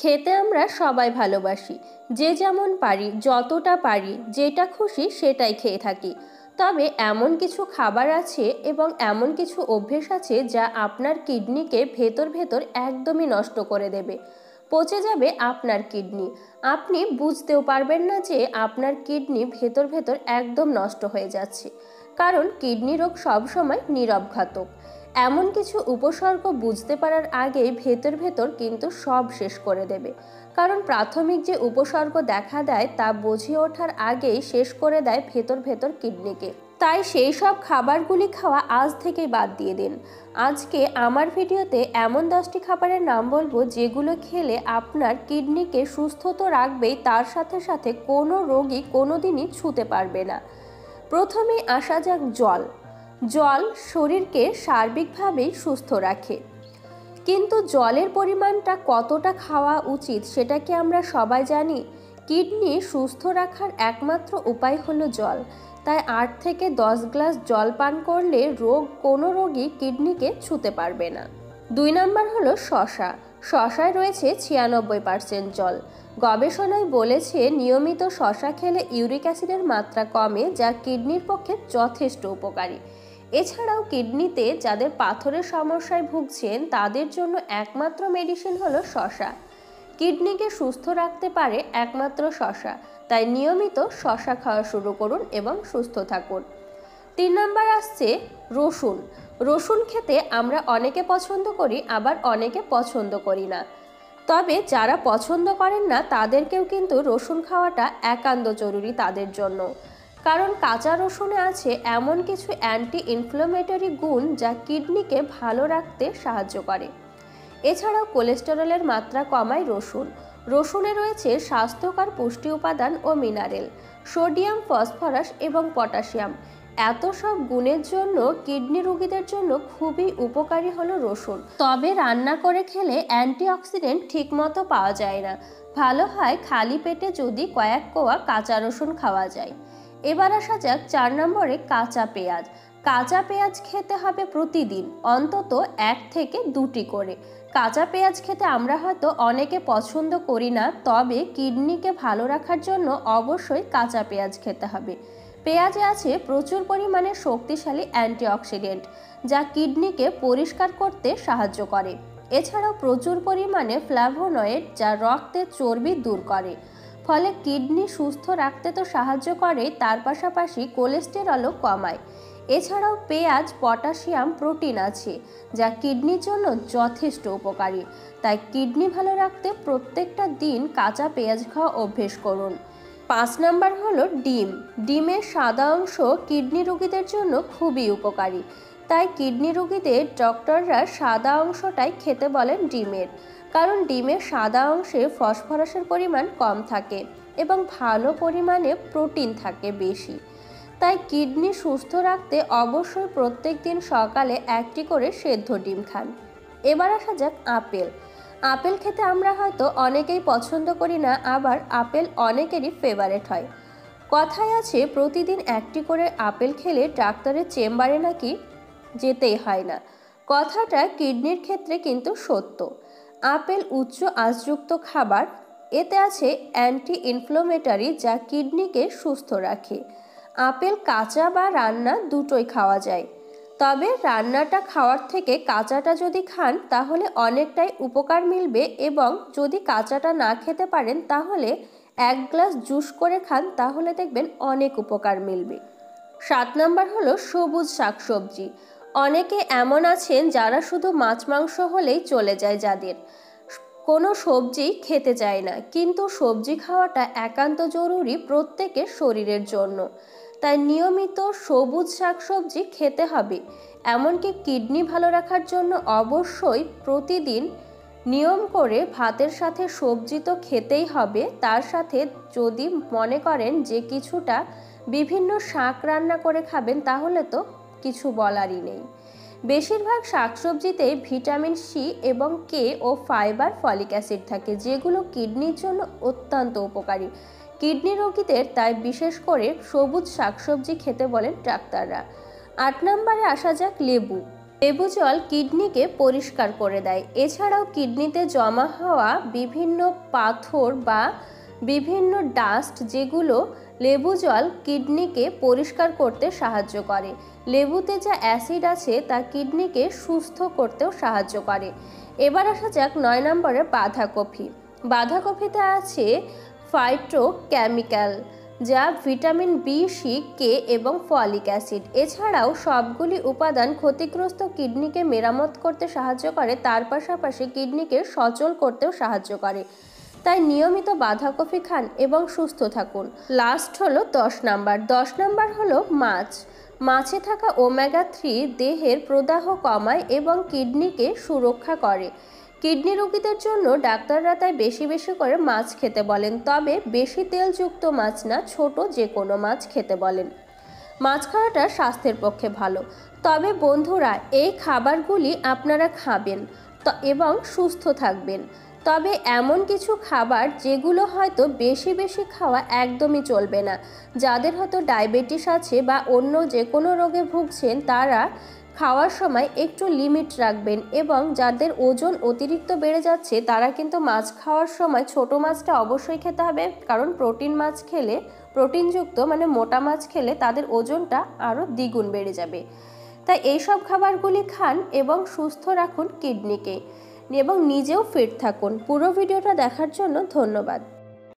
খেতে আমরা সবাই ভালোবাসি, যে যেমন পারি যতটা পারি যেটা খুশি সেটাই খেয়ে থাকি। তবে এমন কিছু খাবার আছে এবং এমন কিছু অভ্যেস আছে যা আপনার কিডনিকে ভেতর ভেতর একদমই নষ্ট করে দেবে। পচে যাবে আপনার কিডনি, আপনি বুঝতেও পারবেন না যে আপনার কিডনি ভেতর ভেতর একদম নষ্ট হয়ে যাচ্ছে। কারণ কিডনি রোগ সবসময় নীরব ঘাতক। এমন কিছু উপসর্গ বুঝতে পারার আগেই ভেতর ভেতর কিন্তু সব শেষ করে দেবে। কারণ প্রাথমিক যে উপসর্গ দেখা দেয় তা বুঝে ওঠার আগেই শেষ করে দেয় ভেতর ভেতর কিডনিকে। তাই সেই সব খাবারগুলি খাওয়া আজ থেকেই বাদ দিয়ে দিন। আজকে আমার ভিডিওতে এমন 10টি খাবারের নাম বলবো যেগুলো খেলে আপনার কিডনিকে সুস্থ তো রাখবেই, তার সাথে সাথে কোনো রোগী কোনোদিনই ছুঁতে পারবে না। প্রথমে আসা যাক জল। জল শরীরকে সার্বিকভাবেই সুস্থ রাখে, কিন্তু জলের পরিমাণটা কতটা খাওয়া উচিত সেটা কি আমরা সবাই জানি? কিডনি সুস্থ রাখার একমাত্র উপায় হলো জল। তাই 8 থেকে 10 গ্লাস জল পান করলে কোনো রোগী কিডনিকে ছুঁতে পারবে না। 2 নম্বর হলো শসা। শসায় রয়েছে 96% জল। গবেষণায় বলেছে নিয়মিত শসা খেলে ইউরিক অ্যাসিডের মাত্রা কমে, যা কিডনির পক্ষে যথেষ্ট উপকারী। এছাড়াও কিডনিতে যাদের পাথরের সমস্যায় ভুগছেন তাদের জন্য একমাত্র মেডিসিন হলো শসা। কিডনিকে সুস্থ রাখতে পারে একমাত্র শসা, তাই নিয়মিত শসা খাওয়া শুরু করুন এবং সুস্থ থাকুন। 3 নম্বর আসছে রসুন। রসুন খেতে আমরা অনেকে পছন্দ করি, আবার অনেকে পছন্দ করি না। তবে যারা পছন্দ করেন না তাদেরকেও কিন্তু রসুন খাওয়াটা একান্ত জরুরি তাদের জন্য। কারণ কাঁচা রসুনে আছে এমন কিছু অ্যান্টি ইনফ্লামেটরি গুণ যা কিডনিকে ভালো রাখতে সাহায্য করে। এছাড়াও কোলেস্টেরলের মাত্রা কমায় রসুন। রসুনে রয়েছে স্বাস্থ্যকর পুষ্টি উপাদান ও মিনারেল, সোডিয়াম, ফসফরাস এবং পটাশিয়াম। এত সব গুণের জন্য কিডনি রোগীদের জন্য খুবই উপকারী হলো রসুন। তবে রান্না করে খেলে অ্যান্টিঅক্সিডেন্ট ঠিকমতো পাওয়া যায় না। ভালো হয় খালি পেটে যদি কয়েক কোয়া কাঁচা রসুন খাওয়া যায়। এবার আসা যাক 4 নম্বরে কাঁচা পেঁয়াজ। কাঁচা পেঁয়াজ খেতে হবে প্রতিদিন অন্তত 1 থেকে 2টি করে। কাঁচা পেঁয়াজ খেতে আমরা হয়তো অনেকে পছন্দ করি না, তবে কিডনিকে ভালো রাখার জন্য অবশ্যই কাঁচা পেঁয়াজ খেতে হবে। পেঁয়াজে আছে প্রচুর পরিমাণে শক্তিশালী অ্যান্টিঅক্সিডেন্ট যা কিডনিকে পরিষ্কার করতে সাহায্য করে। এছাড়াও প্রচুর পরিমাণে ফ্ল্যাভোনয়েড যা রক্তের চর্বি দূর করে, ফলে কিডনি সুস্থ রাখতে তো সাহায্য করে, তার পাশাপাশি কোলেস্টেরলও কমায়। এছাড়াও পেঁয়াজ পটাশিয়াম প্রোটিন আছে যা কিডনির জন্য যথেষ্ট উপকারী। তাই কিডনি ভালো রাখতে প্রত্যেকটা দিন কাঁচা পেঁয়াজ খাওয়া অভ্যেস করুন। 5 নম্বর হলো ডিম। ডিমের সাদা অংশ কিডনি রোগীদের জন্য খুবই উপকারী। তাই কিডনি রোগীদের ডক্টররা সাদা অংশটাই খেতে বলেন ডিমের। কারণ ডিমের সাদা অংশে ফসফরাসের পরিমাণ কম থাকে এবং ভালো পরিমাণে প্রোটিন থাকে বেশি। তাই কিডনি সুস্থ রাখতে অবশ্যই প্রত্যেক দিন সকালে 1টি করে সেদ্ধ ডিম খান। এবার আসা যাক আপেল। আপেল খেতে আমরা হয়তো অনেকেই পছন্দ করি না, আবার আপেল অনেকেরই ফেভারেট হয়। কথায় আছে প্রতিদিন 1টি করে আপেল খেলে ডাক্তারের চেম্বারে নাকি যেতেই হয় না। কথাটা কিডনির ক্ষেত্রে কিন্তু সত্য। আপেল উচ্চ আঁশযুক্ত খাবার, এতে আছে অ্যান্টি ইনফ্লামেটরি যা কিডনিকে সুস্থ রাখে। আপেল কাঁচা বা রান্না দুটোই খাওয়া যায়, তবে রান্নাটা খাওয়ার থেকে কাঁচাটা যদি খান তাহলে অনেকটাই উপকার মিলবে, এবং যদি কাঁচাটা না খেতে পারেন তাহলে 1 গ্লাস জুস করে খান, তাহলে দেখবেন অনেক উপকার মিলবে। 7 নম্বর হলো সবুজ শাকসবজি। অনেকে এমন আছেন যারা শুধু মাছ মাংস হলেই চলে যায়, যাদের কোনো সবজি খেতে চায় না, কিন্তু সবজি খাওয়াটা একান্ত জরুরি প্রত্যেকের শরীরের জন্য। তাই নিয়মিত সবুজ শাকসবজি খেতে হবে। এমনকি কিডনি ভালো রাখার জন্য অবশ্যই প্রতিদিন নিয়ম করে ভাতের সাথে সবজি তো খেতেই হবে। তার সাথে যদি মনে করেন যে কিছুটা বিভিন্ন শাক রান্না করে খাবেন তাহলে তো কিছু বলারই নেই। বেশিরভাগ শাকসবজিতেই ভিটামিন সি এবং কে ও ফাইবার, ফলিক অ্যাসিড থাকে, যেগুলো কিডনির জন্য অত্যন্ত উপকারী। কিডনি রোগীদের তাই বিশেষ করে সবুজ শাকসবজি খেতে বলেন ডাক্তাররা। 8 নম্বরে আসা যাক লেবু। লেবু জল কিডনিকে পরিষ্কার করে দেয়। এছাড়াও কিডনিতে জমা হওয়া বিভিন্ন পাথর বা বিভিন্ন ডাস্ট যেগুলো লেবু জল কিডনিকে পরিষ্কার করতে সাহায্য করে। লেবুতে যা অ্যাসিড আছে তা কিডনিকে সুস্থ করতেও সাহায্য করে। এবার আসা যাক 9 নম্বরে বাঁধাকপি। বাঁধাকপিতে আছে ফাইটোকেমিক্যাল যা ভিটামিন বি, সি, কে এবং ফলিক অ্যাসিড। এছাড়াও সবগুলি উপাদান ক্ষতিগ্রস্ত কিডনিকে মেরামত করতে সাহায্য করে, তার পাশাপাশি কিডনিকে সচল করতেও সাহায্য করে। তাই নিয়মিত বাঁধাকপি খান এবং সুস্থ থাকুন। লাস্ট হলো 10 নাম্বার। 10 নাম্বার হলো মাছ। মাছে থাকা ওমেগা 3 দেহের প্রদাহ কমায় এবং কিডনিকে সুরক্ষা করে। কিডনি রোগীদের জন্য ডাক্তাররা তাই বেশি বেশি করে মাছ খেতে বলেন, তবে বেশি তেলযুক্ত মাছ না, ছোট যে কোনো মাছ খেতে বলেন। মাছ খাওয়াটা স্বাস্থ্যের পক্ষে ভালো, তবে বন্ধুরা এই খাবারগুলি আপনারা খাবেন এবং সুস্থ থাকবেন। তবে এমন কিছু খাবার যেগুলো হয়তো বেশি বেশি খাওয়া একদমই চলবে না। যাদের হয়তো ডায়াবেটিস আছে বা অন্য যে কোনো রোগে ভুগছেন তারা খাওয়ার সময় একটু লিমিট রাখবেন, এবং যাদের ওজন অতিরিক্ত বেড়ে যাচ্ছে তারা কিন্তু মাছ খাওয়ার সময় ছোট মাছটা অবশ্যই খেতে হবে, কারণ মাছ খেলে, প্রোটিনযুক্ত মানে মোটা মাছ খেলে তাদের ওজনটা আরও দ্বিগুণ বেড়ে যাবে। তাই এইসব খাবারগুলি খান এবং সুস্থ রাখুন কিডনিকে, এবং নিজেও ফিট থাকুন। পুরো ভিডিওটা দেখার জন্য ধন্যবাদ।